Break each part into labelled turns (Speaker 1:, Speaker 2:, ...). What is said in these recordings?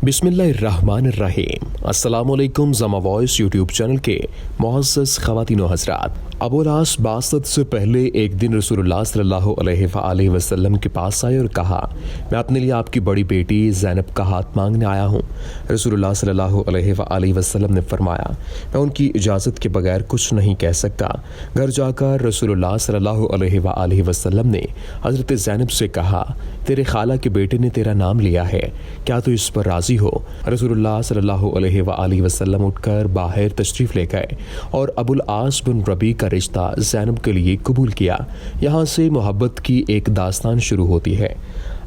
Speaker 1: बिस्मिल्लाहिर्रहमानिर्रहीम। अस्सलाम वालेकुम। ज़मा वॉइस यूट्यूब चैनल के मुअज़्ज़ज़ ख़वातीन व हज़रात, अबुल आस बासत से पहले एक दिन रसूलुल्लाह सल्लल्लाहु अलैहि वसल्लम के पास आए और कहा, मैं अपने लिए आपकी बड़ी बेटी ज़ैनब का हाथ मांगने आया हूँ। रसूलुल्लाह सल्लल्लाहु अलैहि वसल्लम ने फरमाया, मैं उनकी इजाज़त के बगैर कुछ नहीं कह सकता। घर जाकर रसूलुल्लाह सल्लल्लाहु अलैहि वसल्लम ने हज़रत ज़ैनब से कहा, तेरे खाला के बेटे ने तेरा नाम लिया है, क्या तू इस पर राज़ी हो? रसूलुल्लाह सल्लल्लाहु अलैहि वसल्लम उठकर बाहर तशरीफ़ ले गए और अबुल आस बिन रबी का रिश्ता ज़ैनब के लिए कबूल किया। यहाँ से मोहब्बत की एक दास्तान शुरू होती है।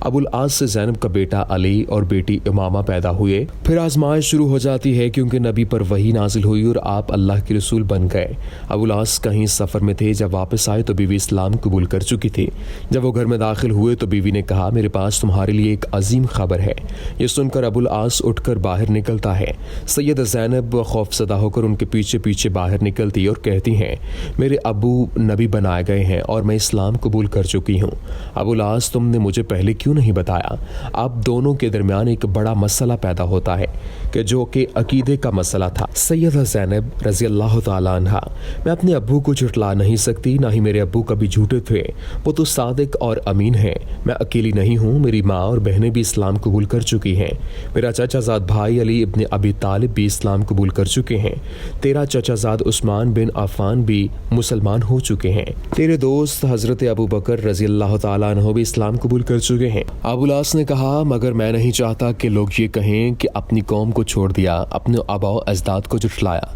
Speaker 1: अबुल आस से ज़ैनब का बेटा अली और बेटी इमामा पैदा हुए। फिर आजमाइश शुरू हो जाती है क्योंकि नबी पर वही नाजिल हुई और आप अल्लाह के रसूल बन गए। अबुल आस कहीं सफ़र में थे, जब वापस आए तो बीवी इस्लाम कबूल कर चुकी थी। जब वो घर में दाखिल हुए तो बीवी ने कहा, मेरे पास तुम्हारे लिए एक अजीम खबर है। ये सुनकर अबुल आस उठकर बाहर निकलता है। सैयद ज़ैनब खौफज़दा होकर उनके पीछे पीछे बाहर निकलती और कहती हैं, मेरे अबू नबी बनाए गए हैं और मैं इस्लाम कबूल कर चुकी हूँ। अबुल आस, तुमने मुझे पहले क्यों नहीं बताया? आप दोनों के दरमियान एक बड़ा मसला पैदा होता है कि जो कि अकीदे का मसला था। सैयदा ज़ैनब रज़ी अल्लाह तआला अन्हा, मैं अपने अब्बू को झुठला नहीं सकती, ना ही मेरे अब्बू कभी झूठे थे। वो तो सादिक और अमीन हैं। मैं अकेली नहीं हूँ, मेरी माँ और बहनें भी इस्लाम कबूल कर चुकी हैं। मेरा चचाजाद भाई अली इब्न अबी तालिब भी इस्लाम कबूल कर चुके हैं। तेरा चचाजाद उस्मान बिन अफ़ान भी मुसलमान हो चुके हैं। तेरे दोस्त हज़रत अबू बकर रज़ी अल्लाह तआला अन्हु भी इस्लाम कबूल कर चुके हैं। अबुल आस ने कहा, मगर मैं नहीं चाहता कि लोग ये कहें कि अपनी कौम को छोड़ दिया, अपने आबा अजदाद को जुटलाया।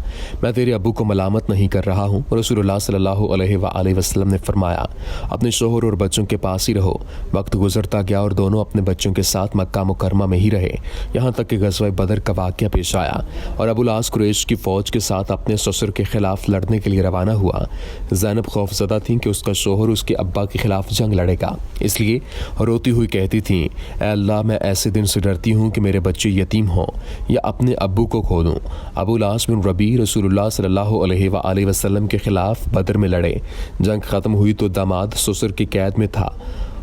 Speaker 1: मैं तेरे अब्बू को मलामत नहीं कर रहा हूँ। रसूलुल्लाह सल्लल्लाहु अलैहि वसल्लम ने फरमाया, अपने शोहर और बच्चों के पास ही रहो। वक्त गुजरता गया और दोनों अपने बच्चों के साथ मक्का मुकरमा में ही रहे, यहाँ तक कि ग़ज़वा बदर का वाक़या पेश आया और अबुल आस कुरैश की फ़ौज के साथ अपने ससुर के खिलाफ लड़ने के लिए रवाना हुआ। ज़ैनब खौफज़दा थी कि उसका शोहर उसके अब्बा के खिलाफ जंग लड़ेगा, इसलिए रोती हुई कहती थी, ऐ अल्लाह, मैं ऐसे दिन से डरती हूँ कि मेरे बच्चे यतीम हों या अपने अब्बू को खो दूँ। अबुल आस बिन रबी रसूलुल्लाह सल्लल्लाहु अलैहि वसल्लम के खिलाफ बदर में लड़े। जंग ख़त्म हुई तो दामाद ससुर की कैद में था।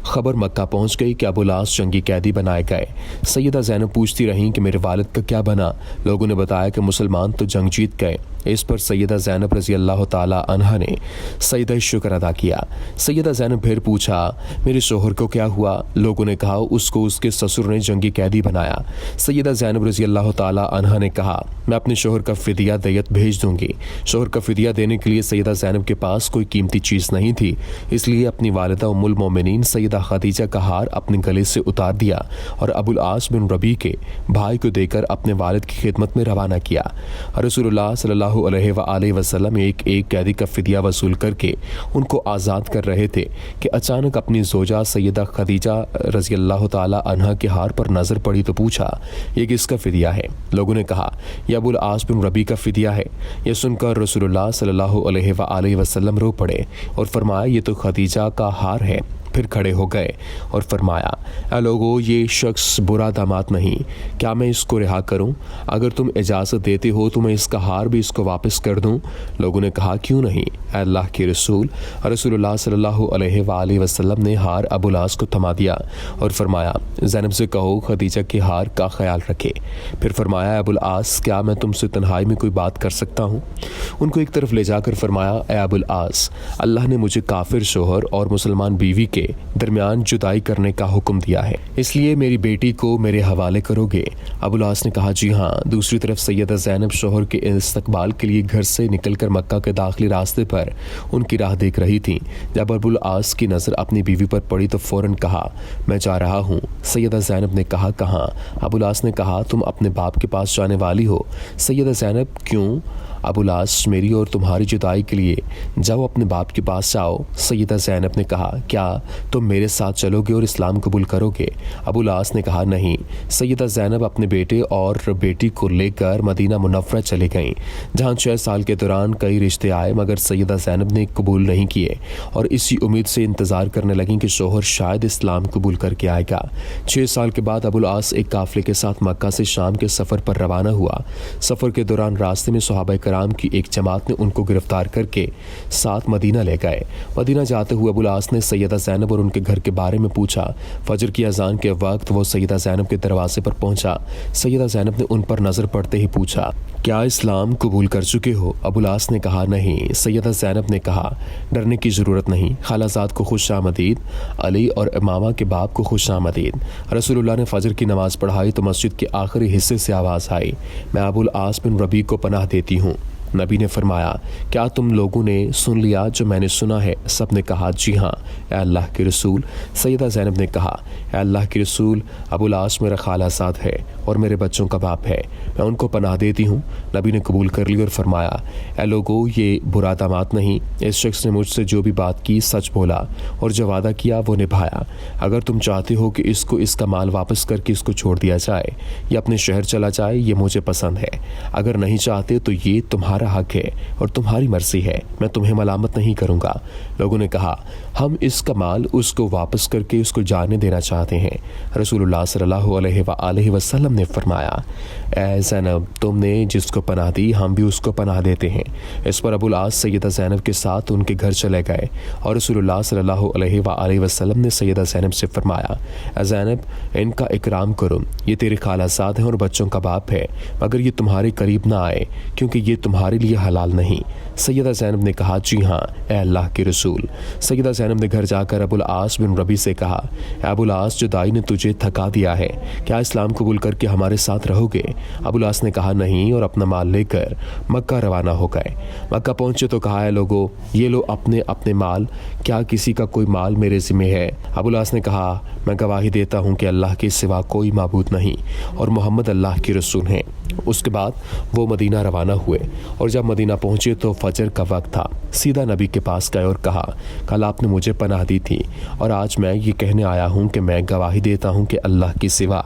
Speaker 1: खबर मक्का पहुंच गई कि अबुल आस जंगी कैदी बनाए गए। सैयदा ज़ैनब पूछती रहीं कि मेरे वालिद का क्या बना? लोगों ने बताया कि मुसलमान तो जंग जीत गए। इस पर सैयदा ज़ैनब रज़ी अल्लाह ताला अन्हा ने सजदा शुक्र अदा किया। सैयदा ज़ैनब फिर पूछा, मेरे शोहर को क्या हुआ? लोगों ने कहा, उसको उसके ससुर ने जंगी कैदी बनाया। सैयदा ज़ैनब रज़ी अल्लाह ताला अन्हा ने कहा, मैं अपने शोहर का फ़िदिया दैयत भेज दूंगी। शोहर का फ़िदिया देने के लिए सैयदा ज़ैनब के पास कोई कीमती चीज़ नहीं थी, इसलिए अपनी वालिदा उम्मुल मोमिनीन सैयदा खदीजा का हार अपने गले से उतार दिया और अबुल आस बिन रबी के भाई को देकर अपने वालिद की खिदमत में रवाना किया। रसूलुल्लाह सल्लल्लाहु अलैहि वसल्लम एक कैदी का फिदिया वसूल करके उनको आज़ाद कर रहे थे कि अचानक अपनी ज़ोजा सैयदा खदीजा रज़ी अल्लाह ताला अन्हा के हार पर नज़र पड़ी तो पूछा, ये किसका फिदिया है? लोगों ने कहा, यह अबुल आस बिन रबी का फिदिया है। यह सुनकर रसूलुल्लाह सल्लल्लाहु अलैहि वसल्लम रो पड़े और फरमाया, ये तो खदीजा का हार है। फिर खड़े हो गए और फरमाया, ऐ लोगो, ये शख्स बुरा दामाद नहीं, क्या मैं इसको रिहा करूं? अगर तुम इजाज़त देते हो तो मैं इसका हार भी इसको वापस कर दूं? लोगों ने कहा, क्यों नहीं, ऐ अल्लाह के रसूल। रसूलुल्लाह सल्लल्लाहु अलैहि वसल्लम ने हार अबुल आस को थमा दिया और फरमाया, ज़ैनब से कहो खदीजा के हार का ख्याल रखे। फिर फरमाया, अबुल आस, क्या मैं तुमसे तन्हाई में कोई बात कर सकता हूँ? उनको एक तरफ ले जाकर फरमाया, ऐ अबुल आस, अल्लाह ने मुझे काफिर शोहर और मुसलमान बीवी के दरमियान जुदाई करने का हुक्म दिया है, इसलिए मेरी बेटी को मेरे हवाले करोगे? अबुल आस ने कहा, जी हाँ। दूसरी तरफ सैयदा ज़ैनब शोहर के इस्तकबाल के लिए घर से निकलकर मक्का के दाखिली रास्ते पर उनकी राह देख रही थी। जब अबुल आस की नज़र अपनी बीवी पर पड़ी तो फौरन कहा, मैं जा रहा हूँ। सैयदा ज़ैनब ने कहा, कहाँ? अबुल आस ने कहा, तुम अपने बाप के पास जाने वाली हो। सैयदा ज़ैनब, क्यों? अबुल आस, मेरी और तुम्हारी जुदाई के लिए जाओ, अपने बाप के पास जाओ। सैयदा ज़ैनब ने कहा, क्या तुम मेरे साथ चलोगे और इस्लाम कबूल करोगे? अबुल आस ने कहा, नहीं। सैयदा ज़ैनब अपने बेटे और बेटी को लेकर मदीना मुनव्वरा चले गईं, जहाँ 6 साल के दौरान कई रिश्ते आए, मगर सैयदा ज़ैनब ने कबूल नहीं किए और इसी उम्मीद से इंतज़ार करने लगीं कि शोहर शायद इस्लाम कबूल करके आएगा। 6 साल के बाद अबुल आस एक काफ़िले के साथ मक्का से शाम के सफ़र पर रवाना हुआ। सफ़र के दौरान रास्ते में सहाबा कराम की एक जमात ने उनको गिरफ्तार करके साथ मदीना ले गए। मदीना जाते हुए अबुल आस ने सैयदा ज़ैनब زینب اور ان کے گھر کے بارے میں پوچھا۔ فجر کی اذان کے وقت وہ سیدہ زینب کے دروازے پر پہنچا۔ سیدہ زینب نے ان پر نظر پڑتے ہی پوچھا، کیا اسلام قبول کر چکے ہو؟ ابو العاص نے کہا، نہیں۔ سیدہ زینب نے کہا، ڈرنے کی ضرورت نہیں، خالہ زاد کو خوش آمدید، علی اور امامہ کے باپ کو خوش آمدید۔ رسول اللہ نے فجر کی نماز پڑھائی تو مسجد کے آخری حصے سے آواز آئی، میں ابو العاص بن ربیع کو پناہ دیتی ہوں۔ نبی نے فرمایا، کیا تم لوگوں نے سن لیا جو میں نے سنا ہے؟ سب نے کہا، جی ہاں اے اللہ کے رسول۔ سیدہ زینب نے کہا، اے اللہ کے رسول، ابو العاص میرا خالہ زاد ہے اور میرے بچوں کا باپ ہے، میں ان کو پناہ دیتی ہوں۔ نبی نے قبول کر لی اور فرمایا، اے لوگو، یہ برا داماد نہیں، اس شخص نے مجھ سے جو بھی بات کی سچ بولا اور جو وعدہ کیا وہ نبھایا۔ اگر تم چاہتے ہو کہ اس کو اس کا مال واپس کر کے اس کو چھوڑ دیا جائے یا اپنے شہر چلا جائے، یہ مجھے پسند ہے۔ اگر نہیں چاہتے تو یہ تمہارا حق ہے اور تمہاری مرضی ہے، میں تمہیں ملامت نہیں کروں گا۔ لوگوں نے کہا، ہم اس کا مال اس کو واپس کر کے اس کو جانے دینا چاہتے ہیں۔ رسول اللہ صلی اللہ علیہ وآلہ وسلم نے فرمایا، اے زینب، تم نے جس کو پناہ دی ہم بھی اس کو پناہ دیتے ہیں۔ اس پر ابو العاص سیدہ زینب کے ساتھ ان کے گھر چلے گئے اور رسول اللہ صلی اللہ علیہ وآلہ وسلم نے سیدہ زینب سے فرمایا، اے زینب، ان کا اکرام کرو، یہ تیرے خالہ زاد ہیں اور بچوں کا باپ ہے، مگر یہ تمہارے قریب نہ آئے کیونکہ یہ تمہارے لیے حلال نہیں۔ سیدہ زینب نے کہا، جی ہاں اے اللہ کے رسول۔ سیدہ زینب نے گھر جا کر ابو العاص بن ربیع سے کہا، اے ابو العاص، جدائی نے تجھے تھکا دیا ہے، کیا اسلام قبول کر کے ہمارے ساتھ رہو گے؟ ابو العاص نے کہا، نہیں، اور اپنا مال لے کر مکہ روانہ ہو گئے۔ مکہ پہنچے تو کہا، اے لوگو، یہ لو اپنے اپنے مال، کیا کسی کا کوئی مال میرے ذمہ ہے؟ ابو العاص نے کہا، میں گواہی دیتا ہوں کہ اللہ کے سوا کوئی معبود نہیں اور محمد اللہ کے رسول ہیں۔ اس کے بعد وہ مدینہ روانہ ہوئے اور جب مدینہ پہنچے تو فجر کا وقت تھا۔ سیدھا نبی کے پاس گئے اور کہا، کل آپ نے مجھے پناہ دی تھی اور آج میں یہ کہنے آیا ہوں کہ میں گواہی دیتا ہوں کہ اللہ کے سوا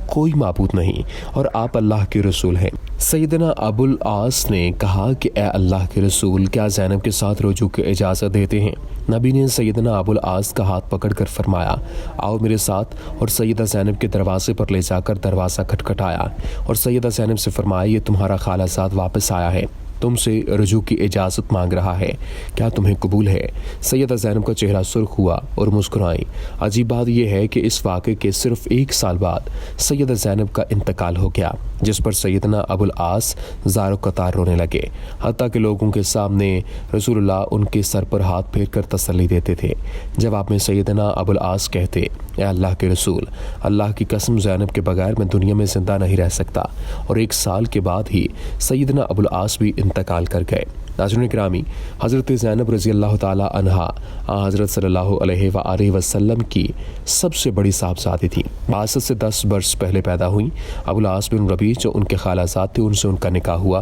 Speaker 1: کوئی معبود نہیں اور آپ اللہ کے رسول ہیں۔ سیدنا ابو العاص نے کہا کہ اے اللہ کے رسول، کیا زینب کے ساتھ رجوع کی اجازت دیتے ہیں؟ نبی نے سیدنا ابو العاص کا ہاتھ پکڑ کر فرمایا، آؤ میرے ساتھ، اور سیدہ زینب کے دروازے پر لے جا کر دروازہ کھٹکھٹایا اور سیدہ زینب سے فرمایا، یہ تمہارا خالہ زاد واپس آیا ہے، تم سے رجوع کی اجازت مانگ رہا ہے، کیا تمہیں قبول ہے؟ سیدہ زینب کا چہرہ سرخ ہوا اور مسکرائیں۔ عجیب بات یہ ہے کہ اس واقعے کے صرف 1 سال بعد سیدہ زینب کا انتقال ہو گیا، جس پر سیدنا ابو العاص زار و قطار رونے لگے، حتیٰ کہ لوگوں کے سامنے رسول اللہ ان کے سر پر ہاتھ پھیر کر تسلی دیتے تھے۔ جواب میں سیدنا ابو العاص کہتے، اے اللہ کے رسول، اللہ کی قسم، زینب کے بغیر میں دنیا میں زندہ نہیں رہ سکتا، اور 1 سال کے بعد ہی سیدنا ابو العاص بھی انتقال کر گئے۔ ناظرین گرامی، حضرت زینب رضی اللہ تعالی عنہا حضرت صلی اللہ علیہ وآلہ وسلم کی سب سے بڑی صاحبزادی تھی۔ بعثت سے 10 برس پہلے پیدا ہوئیں۔ ابو العاص بن ربیع جو ان کے خالہ زاد تھے، ان سے ان کا نکاح ہوا۔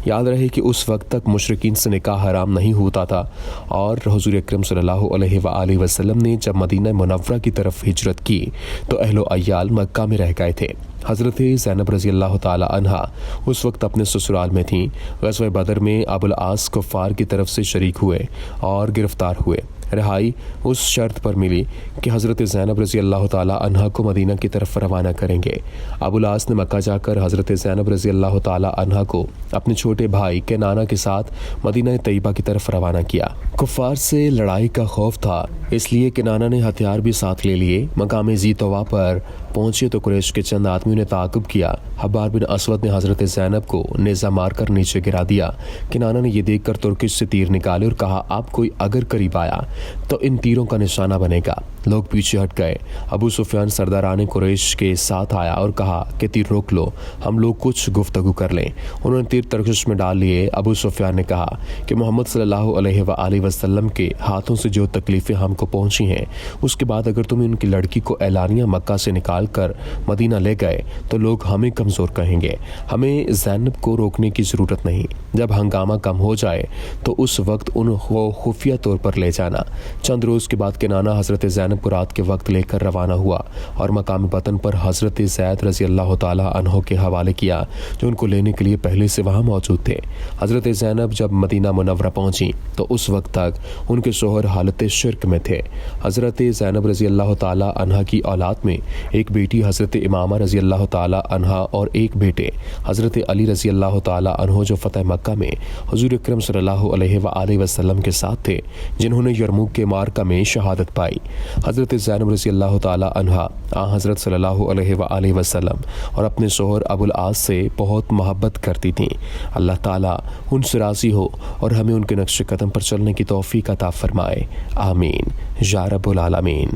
Speaker 1: یاد رہے کہ اس وقت تک مشرکین سے نکاح حرام نہیں ہوتا تھا، اور حضور اکرم صلی اللہ علیہ وآلہ وسلم نے جب مدینہ منورہ کی طرف ہجرت کی تو اہل و عیال مکہ میں رہ گئے تھے۔ حضرت زینب رضی اللہ تعالی عنہا اس وقت اپنے سسرال میں تھیں۔ غزوہ بدر میں ابو العاص کفار کی طرف سے شریک ہوئے اور گرفتار ہوئے۔ رہائی اس شرط پر ملی کہ حضرت زینب رضی اللہ تعالی عنہا کو مدینہ کی طرف روانہ کریں گے۔ ابو العاص نے مکہ جا کر حضرت زینب رضی اللہ تعالی عنہا کو اپنے چھوٹے بھائی کنانہ کے ساتھ مدینہ طیبہ کی طرف روانہ کیا۔ کفار سے لڑائی کا خوف تھا، اس لیے کنانہ نے ہتھیار بھی ساتھ لے لیے۔ مقام ذی طوا پر پہنچے تو قریش کے چند آدمیوں نے تعاقب کیا۔ حبار بن اسود نے حضرت زینب کو نیزہ مار کر نیچے گرا دیا۔ کنانہ نے یہ دیکھ کر ترکش سے تیر نکالے اور کہا، آپ کوئی اگر قریب آیا تو ان تیروں کا نشانہ بنے گا۔ لوگ پیچھے ہٹ گئے۔ ابو سفیان سرداران قریش کے ساتھ آیا اور کہا کہ تیر روک لو، ہم لوگ کچھ گفتگو کر لیں۔ انہوں نے تیر ترکش میں ڈال لیے۔ ابو سفیان نے کہا کہ محمد صلی اللہ علیہ وآلہ وسلم کے ہاتھوں سے جو تکلیفیں ہم کو پہنچی ہیں، اس کے بعد اگر تم ان کی لڑکی کو اعلانیہ مکہ سے نکال کر مدینہ لے گئے تو لوگ ہمیں کمزور کہیں گے۔ ہمیں زینب کو روکنے کی ضرورت نہیں، جب ہنگامہ کم ہو جائے تو اس وقت ان کو خفیہ طور پر لے جانا۔ چند روز کے بعد کنانہ حضرت زینب کو رات کے وقت لے کر روانہ ہوا اور مقام وطن پر حضرت زید رضی اللہ تعالی عنہ کے حوالے کیا، جو ان کو لینے کے لیے پہلے سے وہاں موجود تھے۔ حضرت زینب جب مدینہ منورہ پہنچی تو اس وقت تک ان کے شوہر حالت شرک میں تھے۔ حضرت زینب رضی اللہ تعالی عنہ کی اولاد میں ایک بیٹی حضرت امامہ رضی اللہ تعالی عنہ اور ایک بیٹے حضرت علی رضی اللہ تعالی عنہ جو فتح مکہ میں حضور اکرم صلی اللہ علیہ وآلہ وسلم کے ساتھ تھے، جنہوں نے یرموک کے معرکہ میں شہادت پائی۔ حضرت زینب رضی اللہ تعالی عنہا حضرت صلی اللہ علیہ وآلہ وسلم اور اپنے شوہر ابو العاص سے بہت محبت کرتی تھیں۔ اللہ تعالیٰ ان سے راضی ہو اور ہمیں ان کے نقش قدم پر چلنے کی توفیق عطا فرمائے، آمین یا رب العالمین۔